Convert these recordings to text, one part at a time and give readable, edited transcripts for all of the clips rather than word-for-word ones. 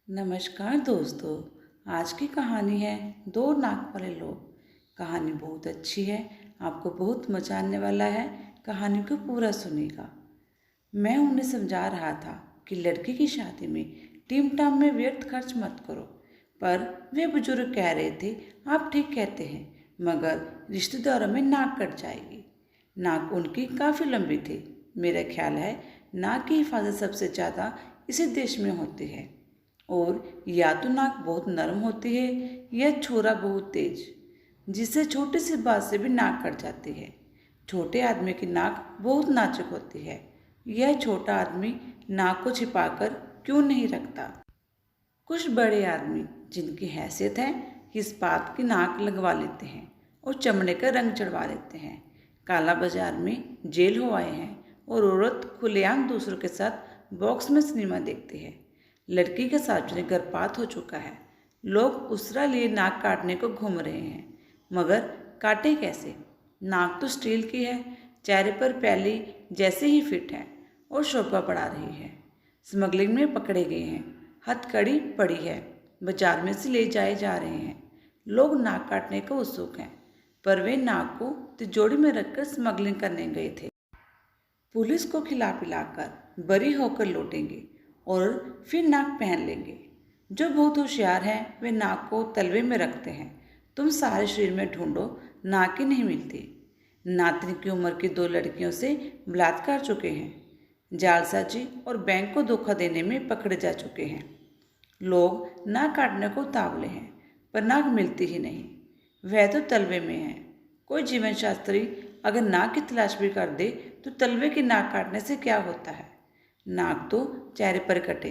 नमस्कार दोस्तों। आज की कहानी है दो नाक वाले लोग। कहानी बहुत अच्छी है, आपको बहुत मजा आने वाला है। कहानी को पूरा सुनिएगा। मैं उन्हें समझा रहा था कि लड़की की शादी में टीम टाम में व्यर्थ खर्च मत करो, पर वे बुजुर्ग कह रहे थे आप ठीक कहते हैं, मगर रिश्तेदारों में नाक कट जाएगी। नाक उनकी काफ़ी लंबी थी। मेरा ख्याल है नाक की हिफाजत सबसे ज़्यादा इसी देश में होती है। और या तो नाक बहुत नरम होती है या छोरा बहुत तेज, जिससे छोटी सी बात से भी नाक कट जाती है। छोटे आदमी की नाक बहुत नाजुक होती है। यह छोटा आदमी नाक को छिपाकर क्यों नहीं रखता। कुछ बड़े आदमी जिनकी हैसियत है इस बात की नाक लगवा लेते हैं और चमड़े का रंग चढ़वा लेते हैं। काला बाजार में जेल हो आए हैं और औरत खुलेआम दूसरों के साथ बॉक्स में सिनेमा देखती है। लड़की का सार्वजनिक गर्भपात हो चुका है। लोग उसरा लिए नाक काटने को घूम रहे हैं, मगर काटे कैसे। नाक तो स्टील की है, चेहरे पर पहली जैसे ही फिट है और शोभा बढ़ा रही है। स्मगलिंग में पकड़े गए हैं, हथकड़ी पड़ी है, बाजार में से ले जाए जा रहे हैं। लोग नाक काटने को उत्सुक हैं, पर वे नाक को तिजोरी में रखकर स्मगलिंग करने गए थे। पुलिस को खिला पिलाकर बरी होकर लौटेंगे और फिर नाक पहन लेंगे। जो बहुत होशियार हैं वे नाक को तलवे में रखते हैं। तुम सारे शरीर में ढूंढो, नाक ही नहीं मिलती। नातनी की उम्र की दो लड़कियों से बलात्कार चुके हैं। जालसाजी और बैंक को धोखा देने में पकड़े जा चुके हैं। लोग नाक काटने को उतावले हैं, पर नाक मिलती ही नहीं। वह तो तलवे में है। कोई जीवन शास्त्री अगर नाक की तलाश भी कर दे तो तलवे की नाक काटने से क्या होता है। नाक तो चेहरे पर कटे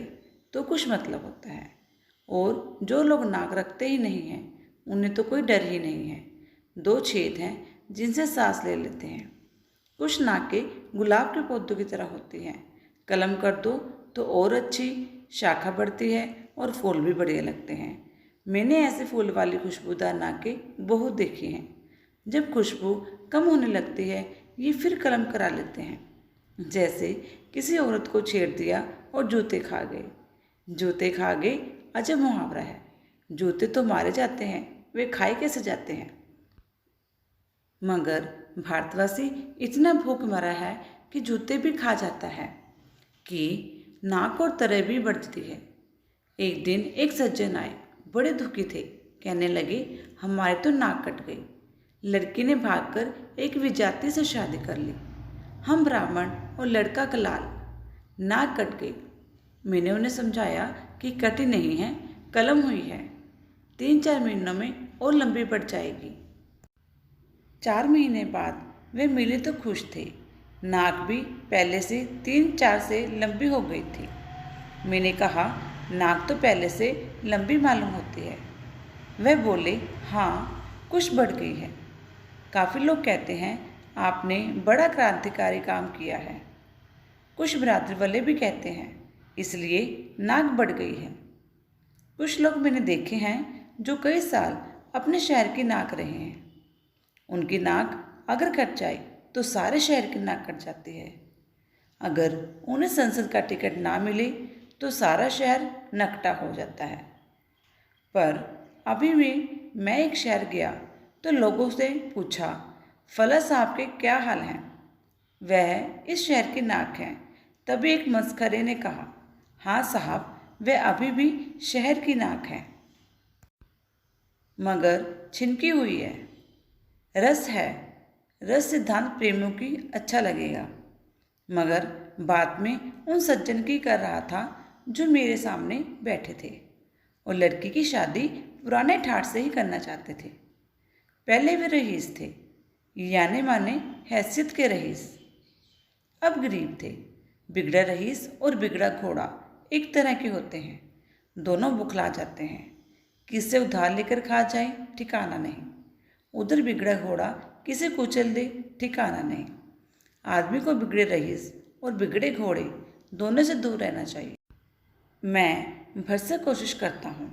तो कुछ मतलब होता है। और जो लोग नाक रखते ही नहीं हैं उन्हें तो कोई डर ही नहीं है। दो छेद हैं जिनसे सांस ले लेते हैं। कुछ नाकें गुलाब के पौधों की तरह होती हैं। कलम कर दो तो और अच्छी शाखा बढ़ती है और फूल भी बढ़िया लगते हैं। मैंने ऐसे फूल वाली खुशबूदार नाकें बहुत देखी हैं। जब खुशबू कम होने लगती है ये फिर कलम करा लेते हैं। जैसे किसी औरत को छेड़ दिया और जूते खा गए। जूते खा गए अजब मुहावरा है। जूते तो मारे जाते हैं, वे खाए कैसे जाते हैं। मगर भारतवासी इतना भूख मरा है कि जूते भी खा जाता है कि नाक और तरह भी बढ़ती है। एक दिन एक सज्जन आए, बड़े दुखी थे। कहने लगे हमारी तो नाक कट गई। लड़की ने भागकर एक विजाति से शादी कर ली। हम ब्राह्मण और लड़का कलाल। नाक कट गई। मैंने उन्हें समझाया कि कटी नहीं है, कलम हुई है। 3-4 महीनों में और लंबी बढ़ जाएगी। 4 महीने बाद वे मिले तो खुश थे। नाक भी पहले से 3-4 से लंबी हो गई थी। मैंने कहा नाक तो पहले से लंबी मालूम होती है। वह बोले हाँ, कुछ बढ़ गई है। काफ़ी लोग कहते हैं आपने बड़ा क्रांतिकारी काम किया है। कुछ बिरादरी वाले भी कहते हैं इसलिए नाक बढ़ गई है। कुछ लोग मैंने देखे हैं जो कई साल अपने शहर की नाक रहे हैं। उनकी नाक अगर कट जाए तो सारे शहर की नाक कट जाती है। अगर उन्हें संसद का टिकट ना मिले तो सारा शहर नकटा हो जाता है। पर अभी भी मैं एक शहर गया तो लोगों से पूछा फला साहब के क्या हाल हैं। वह इस शहर की नाक हैं। तभी एक मस्खरे ने कहा हाँ साहब, वह अभी भी शहर की नाक है, मगर छिनकी हुई है। रस है। रस सिद्धांत प्रेमियों की अच्छा लगेगा। मगर बात में उन सज्जन की कर रहा था जो मेरे सामने बैठे थे और लड़की की शादी पुराने ठाठ से ही करना चाहते थे। पहले वे रईस थे, याने माने हैसियत के रईस। अब गरीब थे। बिगड़ा रईस और बिगड़ा घोड़ा एक तरह के होते हैं। दोनों बुखला जाते हैं। किससे उधार लेकर खा जाए ठिकाना नहीं। उधर बिगड़ा घोड़ा किसे कुचल दे ठिकाना नहीं। आदमी को बिगड़े रईस और बिगड़े घोड़े दोनों से दूर रहना चाहिए। मैं भरसक कोशिश करता हूँ।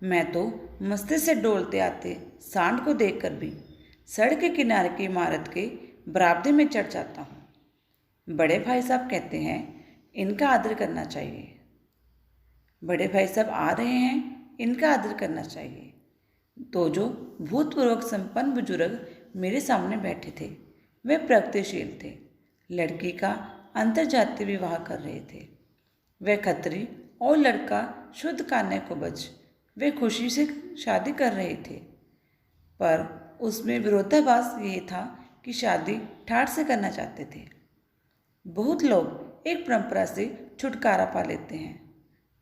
मैं तो मस्ती से डोलते आते सांड को देखकर भी सड़क के किनारे की इमारत के बरामदे में चढ़ जाता हूँ। बड़े भाई साहब कहते हैं इनका आदर करना चाहिए। बड़े भाई साहब आ रहे हैं, इनका आदर करना चाहिए। तो जो भूतपूर्वक संपन्न बुजुर्ग मेरे सामने बैठे थे वे प्रगतिशील थे। लड़की का अंतर्जातीय विवाह कर रहे थे। वह खत्री और लड़का शुद्ध कान्या कुब्ज। वे खुशी से शादी कर रहे थे, पर उसमें विरोधाभास ये था कि शादी ठाठ से करना चाहते थे। बहुत लोग एक परंपरा से छुटकारा पा लेते हैं,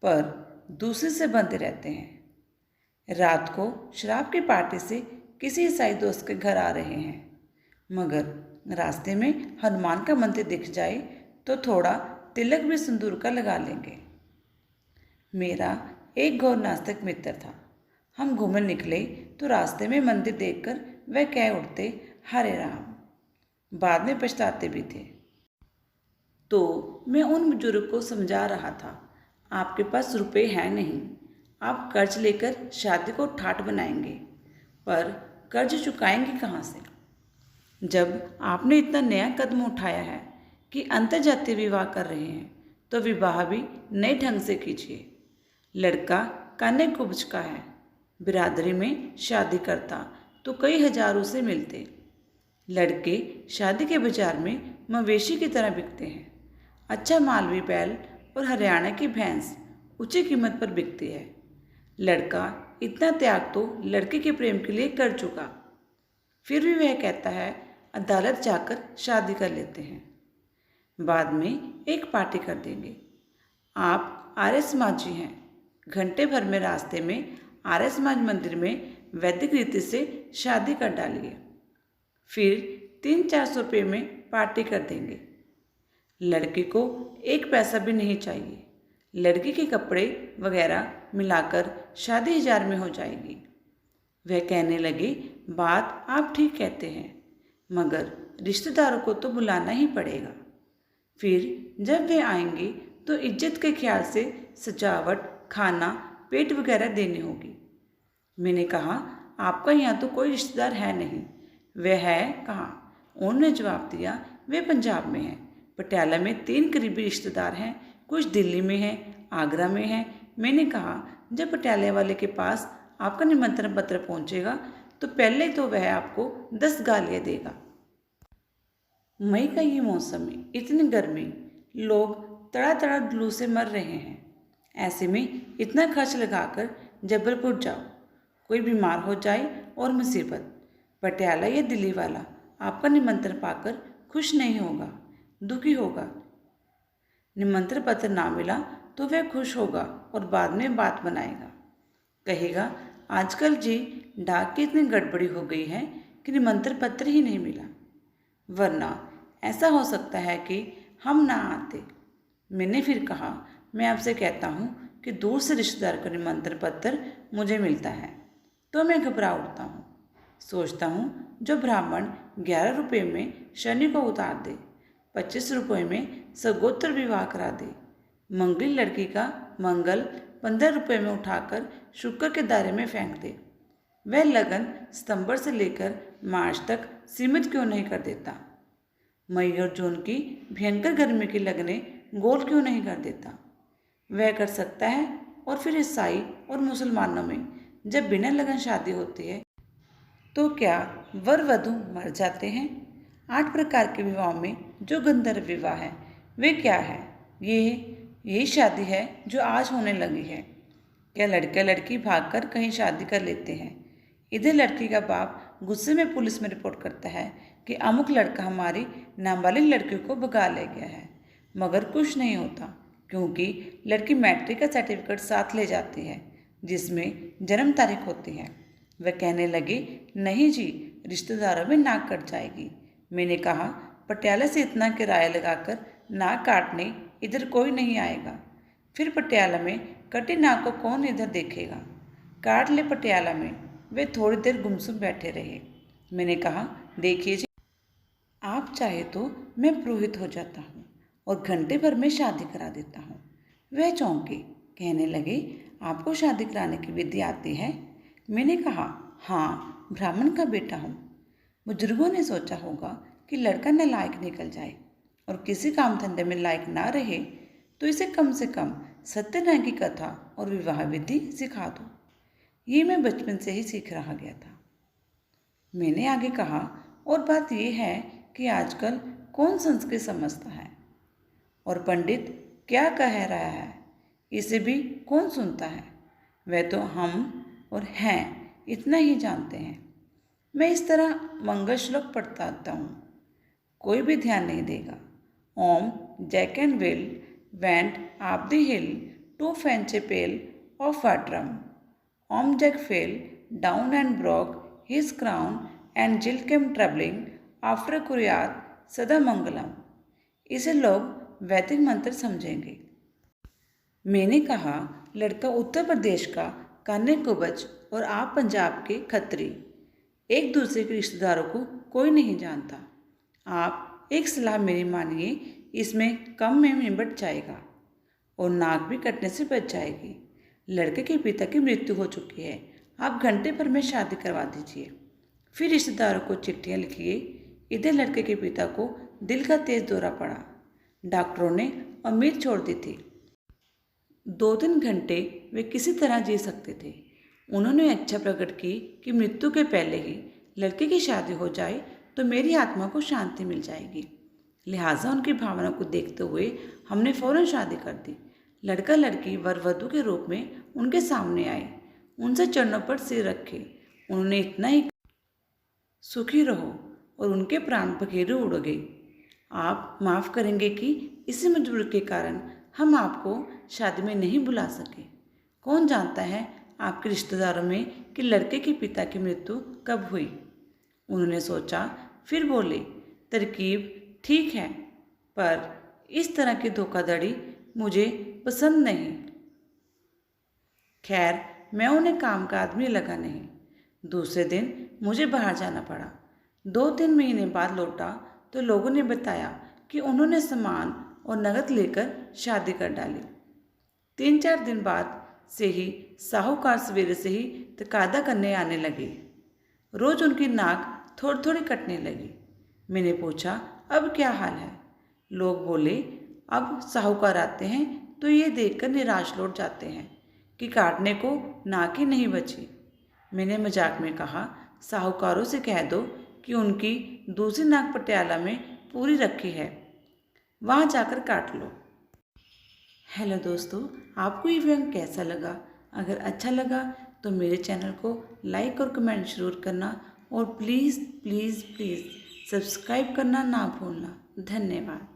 पर दूसरे से बंधे रहते हैं। रात को शराब की पार्टी से किसी ईसाई दोस्त के घर आ रहे हैं, मगर रास्ते में हनुमान का मंदिर दिख जाए तो थोड़ा तिलक भी सिंदूर का लगा लेंगे। मेरा एक गौर नास्तिक मित्र था। हम घूमने निकले तो रास्ते में मंदिर देखकर वह कह उठते, हरे राम। बाद में पछताते भी थे। तो मैं उन बुजुर्ग को समझा रहा था, आपके पास रुपए हैं नहीं, आप कर्ज लेकर शादी को ठाठ बनाएंगे, पर कर्ज चुकाएंगे कहाँ से? जब आपने इतना नया कदम उठाया है कि अंतर्जातीय विवाह कर रहे हैं, तो विवाह भी नए ढंग से कीजिए। लड़का कान्या कुब्ज का है, बिरादरी में शादी करता तो कई हजार उसे मिलते। लड़के शादी के बाजार में मवेशी की तरह बिकते हैं। अच्छा मालवी बैल और हरियाणा की भैंस ऊंची कीमत पर बिकती है। लड़का इतना त्याग तो लड़के के प्रेम के लिए कर चुका, फिर भी वह कहता है अदालत जाकर शादी कर लेते हैं। बाद में एक पार्टी कर देंगे। आप आर्य समाजी हैं, घंटे भर में रास्ते में आर्य समाज मंदिर में वैदिक रीति से शादी कर डालिए, फिर 300-400 रुपये में पार्टी कर देंगे। लड़की को एक पैसा भी नहीं चाहिए। लड़की के कपड़े वगैरह मिलाकर शादी 1000 में हो जाएगी। वह कहने लगे, बात आप ठीक कहते हैं, मगर रिश्तेदारों को तो बुलाना ही पड़ेगा। फिर जब वे आएंगे तो इज्जत के ख्याल से सजावट, खाना, पेट वगैरह देनी होगी। मैंने कहा, आपका यहाँ तो कोई रिश्तेदार है नहीं। वह है कहाँ? उन्होंने जवाब दिया, वे पंजाब में हैं। पटियाला में 3 करीबी रिश्तेदार हैं, कुछ दिल्ली में हैं, आगरा में हैं। मैंने कहा, जब पटियाले वाले के पास आपका निमंत्रण पत्र पहुँचेगा तो पहले तो वह आपको 10 गालियाँ देगा। मई का ये मौसम में इतनी गर्मी, लोग तड़ा तड़ा लू से मर रहे हैं। ऐसे में इतना खर्च लगाकर जबलपुर जाओ, कोई बीमार हो जाए और मुसीबत। पटियाला या दिल्ली वाला आपका निमंत्रण पाकर खुश नहीं होगा, दुखी होगा। निमंत्रण पत्र ना मिला तो वह खुश होगा और बाद में बात बनाएगा, कहेगा आजकल जी डाक की इतनी गड़बड़ी हो गई है कि निमंत्रण पत्र ही नहीं मिला, वरना ऐसा हो सकता है कि हम ना आते। मैंने फिर कहा, मैं आपसे कहता हूँ कि दूर से रिश्तेदार का निमंत्रण पत्र मुझे मिलता है तो मैं घबरा उठता हूँ। सोचता हूँ जो ब्राह्मण 11 रुपये में शनि को उतार दे, 25 रुपये में सगोत्र विवाह करा दे, मंगली लड़की का मंगल 15 रुपये में उठाकर शुक्र के दायरे में फेंक दे, वह लगन सितंबर से लेकर मार्च तक सीमित क्यों नहीं कर देता? मई और जून की भयंकर गर्मी की लगने गोल क्यों नहीं कर देता? वह कर सकता है। और फिर ईसाई और मुसलमानों में जब बिना लगन शादी होती है तो क्या वर वधू मर जाते हैं? 8 प्रकार के विवाह में जो गंधर्व विवाह है वे क्या है? यही शादी है जो आज होने लगी है। क्या लड़का लड़की भागकर कहीं शादी कर लेते हैं? इधर लड़की का बाप गुस्से में पुलिस में रिपोर्ट करता है कि अमुक लड़का हमारी नाबालिग लड़की को भगा ले गया है, मगर कुछ नहीं होता क्योंकि लड़की मैट्रिक का सर्टिफिकेट साथ ले जाती है जिसमें जन्म तारीख होती है। वह कहने लगे, नहीं जी, रिश्तेदारों में नाक कट जाएगी। मैंने कहा, पटियाला से इतना किराया लगाकर नाक काटने इधर कोई नहीं आएगा। फिर पटियाला में कटी नाक को कौन इधर देखेगा? काट ले पटियाला में। वे थोड़ी देर गुमसुम बैठे रहे। मैंने कहा, देखिए जी, आप चाहे तो मैं पुरोहित हो जाता हूँ और घंटे भर में शादी करा देता हूँ। वह चौंके, कहने लगे, आपको शादी कराने की विधि आती है? मैंने कहा, हाँ, ब्राह्मण का बेटा हूँ। बुजुर्गों ने सोचा होगा कि लड़का नालायक निकल जाए और किसी काम धंधे में लायक ना रहे तो इसे कम से कम सत्यनारायण की कथा और विवाह विधि सिखा दो। ये मैं बचपन से ही सीख रहा गया था। मैंने आगे कहा, और बात यह है कि आजकल कौन संस्कृत समझता है और पंडित क्या कह रहा है इसे भी कौन सुनता है। वह तो हम और हैं इतना ही जानते हैं। मैं इस तरह मंगल श्लोक पढ़ता आता हूँ, कोई भी ध्यान नहीं देगा। Um Jack and Jill went up the hill to fetch a pail of water. Um Jack fell down and broke his crown and Jill came troubling after कुरियात सदा मंगलम। इसे लोग वैदिक मंत्र समझेंगे। मैंने कहा, लड़का उत्तर प्रदेश का कान्य कुब्ज और आप पंजाब के खत्री, एक दूसरे के रिश्तेदारों को कोई नहीं जानता। आप एक सलाह मेरी मानिए, इसमें कम में निपट जाएगा और नाक भी कटने से बच जाएगी। लड़के के पिता की मृत्यु हो चुकी है, आप घंटे भर में शादी करवा दीजिए। फिर रिश्तेदारों को चिट्ठियाँ लिखिए। इधर लड़के के पिता को दिल का तेज दौरा पड़ा। डॉक्टरों ने उम्मीद छोड़ दी थी। 2-3 घंटे वे किसी तरह जी सकते थे। उन्होंने इच्छा प्रकट की कि मृत्यु के पहले ही लड़के की शादी हो जाए तो मेरी आत्मा को शांति मिल जाएगी। लिहाजा उनकी भावना को देखते हुए हमने फौरन शादी कर दी। लड़का लड़की वर वधू के रूप में उनके सामने आए, उनसे चरणों पर सिर रखे। उन्होंने इतना ही, सुखी रहो, और उनके प्राण पखेरु उड़ गए। आप माफ़ करेंगे कि इसी मजबूरी के कारण हम आपको शादी में नहीं बुला सके। कौन जानता है आपके रिश्तेदारों में कि लड़के के पिता की मृत्यु कब हुई। उन्होंने सोचा, फिर बोले, तरकीब ठीक है, पर इस तरह की धोखाधड़ी मुझे पसंद नहीं। खैर, मैं उन्हें काम का आदमी लगा नहीं। दूसरे दिन मुझे बाहर जाना पड़ा। 2-3 महीने बाद लौटा तो लोगों ने बताया कि उन्होंने सामान और नकद लेकर शादी कर डाली। 3-4 दिन बाद से ही साहूकार सवेरे से ही तकादा करने आने लगे। रोज उनकी नाक थोड़ी थोड़ी कटने लगी। मैंने पूछा, अब क्या हाल है? लोग बोले, अब साहूकार आते हैं तो ये देखकर निराश लौट जाते हैं कि काटने को नाक ही नहीं बची। मैंने मजाक में कहा, साहूकारों से कह दो कि उनकी दूसरी नाक पटियाला में पूरी रखी है, वहाँ जाकर काट लो। हेलो दोस्तों, आपको ये वीडियो कैसा लगा? अगर अच्छा लगा तो मेरे चैनल को लाइक और कमेंट जरूर करना, और प्लीज़ प्लीज़ प्लीज़ सब्सक्राइब करना ना भूलना। धन्यवाद।